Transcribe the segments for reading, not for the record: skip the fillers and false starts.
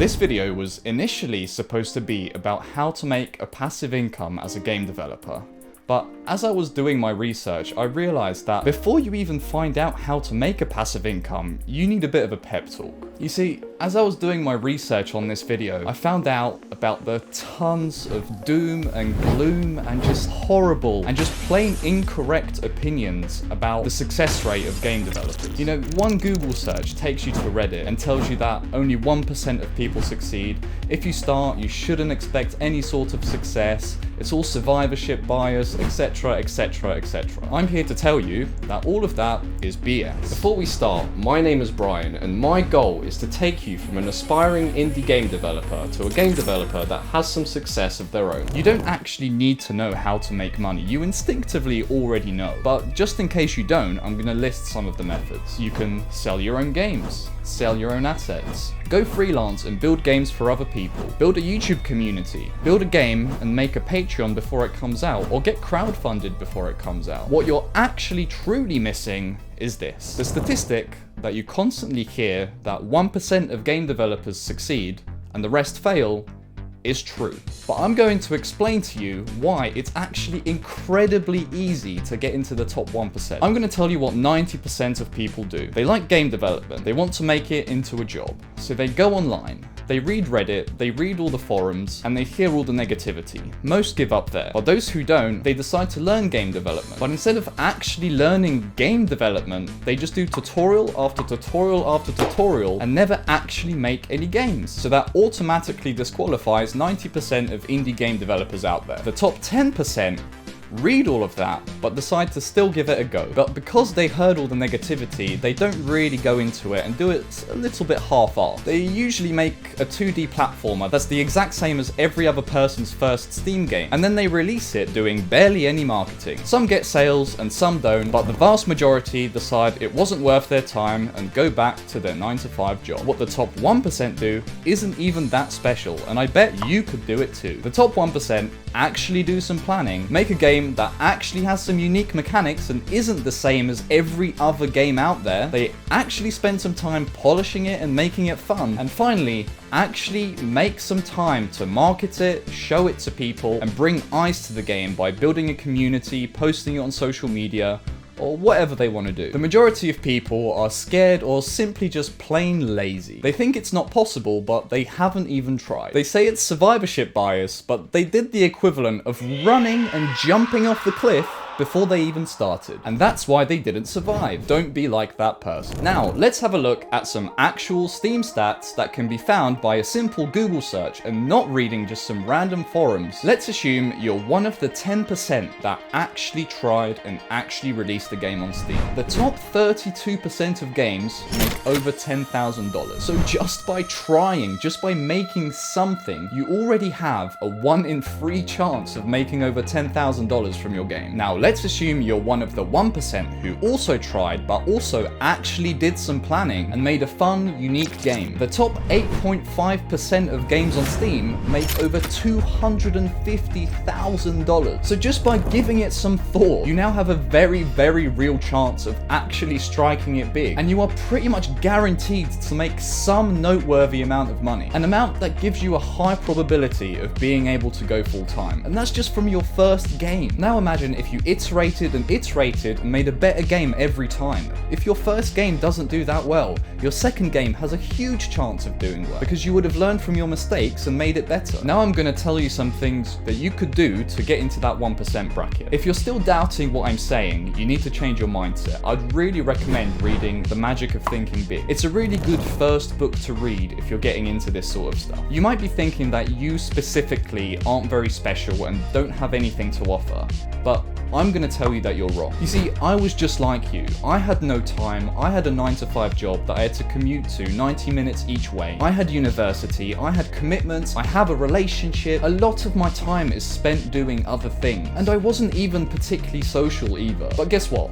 This video was initially supposed to be about how to make a passive income as a game developer. But as I was doing my research, I realized that before you even find out how to make a passive income, you need a bit of a pep talk. You see, as I was doing my research on this video, I found out about the tons of doom and gloom and just horrible and just plain incorrect opinions about the success rate of game developers. You know, one Google search takes you to Reddit and tells you that only 1% of people succeed. If you start, you shouldn't expect any sort of success. It's all survivorship bias, etc, etc, etc. I'm here to tell you that all of that is BS. Before we start, my name is Brian and my goal is to take you from an aspiring indie game developer to a game developer that has some success of their own. You don't actually need to know how to make money, you instinctively already know. But just in case you don't, I'm going to list some of the methods. You can sell your own games, sell your own assets, go freelance and build games for other people, build a YouTube community, build a game and make a Patreon before it comes out, or get crowdfunded before it comes out. What you're actually truly missing is this. The statistic that you constantly hear, that 1% of game developers succeed and the rest fail, is true. But I'm going to explain to you why it's actually incredibly easy to get into the top 1%. I'm going to tell you what 90% of people do. They like game development, they want to make it into a job. So they go online, they read Reddit, they read all the forums, and they hear all the negativity. Most give up there. But those who don't, they decide to learn game development. But instead of actually learning game development, they just do tutorial after tutorial after tutorial and never actually make any games. So that automatically disqualifies 90% of indie game developers out there. The top 10% read all of that, but decide to still give it a go. But because they heard all the negativity, they don't really go into it and do it a little bit half-assed. They usually make a 2D platformer that's the exact same as every other person's first Steam game, and then they release it doing barely any marketing. Some get sales and some don't, but the vast majority decide it wasn't worth their time and go back to their 9-to-5 job. What the top 1% do isn't even that special, and I bet you could do it too. The top 1% actually do some planning, make a game that actually has some unique mechanics and isn't the same as every other game out there. They actually spend some time polishing it and making it fun. And finally, actually make some time to market it, show it to people, and bring eyes to the game by building a community, posting it on social media, or whatever they want to do. The majority of people are scared or simply just plain lazy. They think it's not possible, but they haven't even tried. They say it's survivorship bias, but they did the equivalent of running and jumping off the cliff before they even started. And that's why they didn't survive. Don't be like that person. Now, let's have a look at some actual Steam stats that can be found by a simple Google search and not reading just some random forums. Let's assume you're one of the 10% that actually tried and actually released the game on Steam. The top 32% of games make over $10,000. So just by trying, just by making something, you already have a 1 in 3 chance of making over $10,000 from your game. Now, let's assume you're one of the 1% who also tried, but also actually did some planning and made a fun, unique game. The top 8.5% of games on Steam make over $250,000. So just by giving it some thought, you now have a very, very real chance of actually striking it big. And you are pretty much guaranteed to make some noteworthy amount of money. An amount that gives you a high probability of being able to go full time. And that's just from your first game. Now imagine if you iterated and iterated and made a better game every time. If your first game doesn't do that well, your second game has a huge chance of doing well because you would have learned from your mistakes and made it better. Now I'm going to tell you some things that you could do to get into that 1% bracket. If you're still doubting what I'm saying, you need to change your mindset. I'd really recommend reading The Magic of Thinking Big. It's a really good first book to read if you're getting into this sort of stuff. You might be thinking that you specifically aren't very special and don't have anything to offer, but I'm gonna tell you that you're wrong. You see, I was just like you. I had no time. I had a 9-to-5 job that I had to commute to 90 minutes each way. I had university, I had commitments, I have a relationship. A lot of my time is spent doing other things. And I wasn't even particularly social either. But guess what?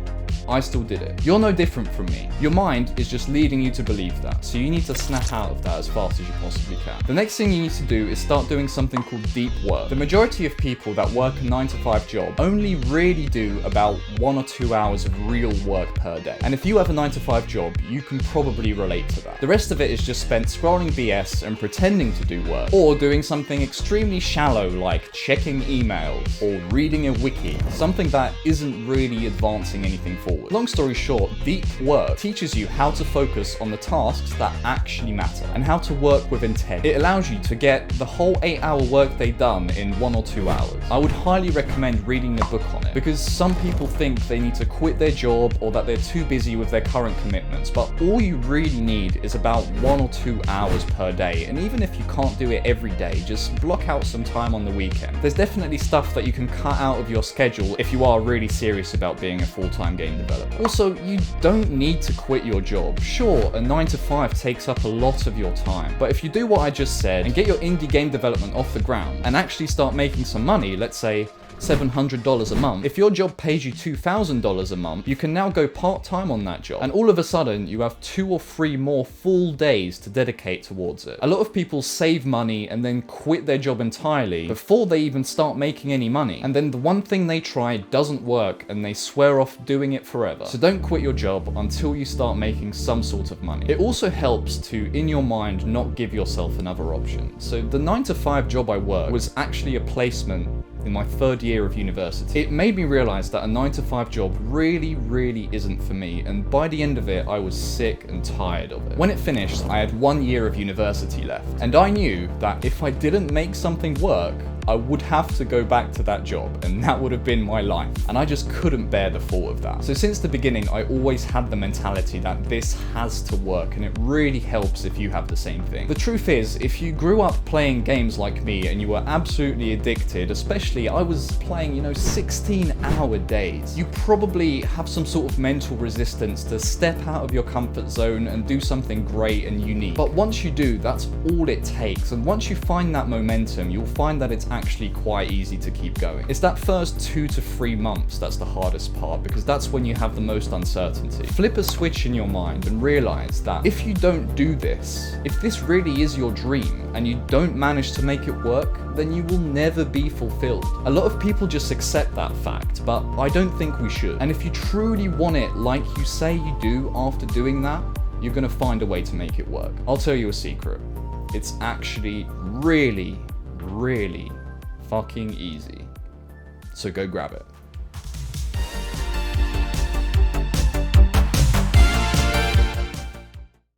I still did it. You're no different from me. Your mind is just leading you to believe that, so you need to snap out of that as fast as you possibly can. The next thing you need to do is start doing something called deep work. The majority of people that work a 9-to-5 job only really do about 1 or 2 hours of real work per day. And if you have a 9-to-5 job, you can probably relate to that. The rest of it is just spent scrolling BS and pretending to do work, or doing something extremely shallow like checking emails or reading a wiki, something that isn't really advancing anything forward. Long story short, deep work teaches you how to focus on the tasks that actually matter and how to work with intent. It allows you to get the whole 8-hour workday done in 1 or 2 hours. I would highly recommend reading a book on it, because some people think they need to quit their job or that they're too busy with their current commitments, but all you really need is about 1 or 2 hours per day. And even if you can't do it every day, just block out some time on the weekend. There's definitely stuff that you can cut out of your schedule if you are really serious about being a full-time game developer. Also, you don't need to quit your job. Sure, a 9-to-5 takes up a lot of your time, but if you do what I just said and get your indie game development off the ground and actually start making some money, let's say $700 a month. If your job pays you $2,000 a month, you can now go part-time on that job, and all of a sudden you have 2 or 3 more full days to dedicate towards it. A lot of people save money and then quit their job entirely before they even start making any money, and then the one thing they try doesn't work and they swear off doing it forever. So don't quit your job until you start making some sort of money. It also helps to, in your mind, not give yourself another option. So the 9-to-5 job I worked was actually a placement in my 3rd year of university. It made me realize that a 9-to-5 job really isn't for me, and by the end of it, I was sick and tired of it. When it finished, I had 1 year of university left, and I knew that if I didn't make something work, I would have to go back to that job, and that would have been my life. And I just couldn't bear the thought of that. So since the beginning, I always had the mentality that this has to work, and it really helps if you have the same thing. The truth is, if you grew up playing games like me and you were absolutely addicted, especially I was playing, 16-hour days, you probably have some sort of mental resistance to step out of your comfort zone and do something great and unique. But once you do, that's all it takes. And once you find that momentum, you'll find that it's actually quite easy to keep going. It's that first 2 to 3 months that's the hardest part, because that's when you have the most uncertainty. Flip a switch in your mind and realize that if you don't do this, if this really is your dream and you don't manage to make it work, then you will never be fulfilled. A lot of people just accept that fact, but I don't think we should. And if you truly want it like you say you do after doing that, you're gonna find a way to make it work. I'll tell you a secret. It's actually really fucking easy. So go grab it.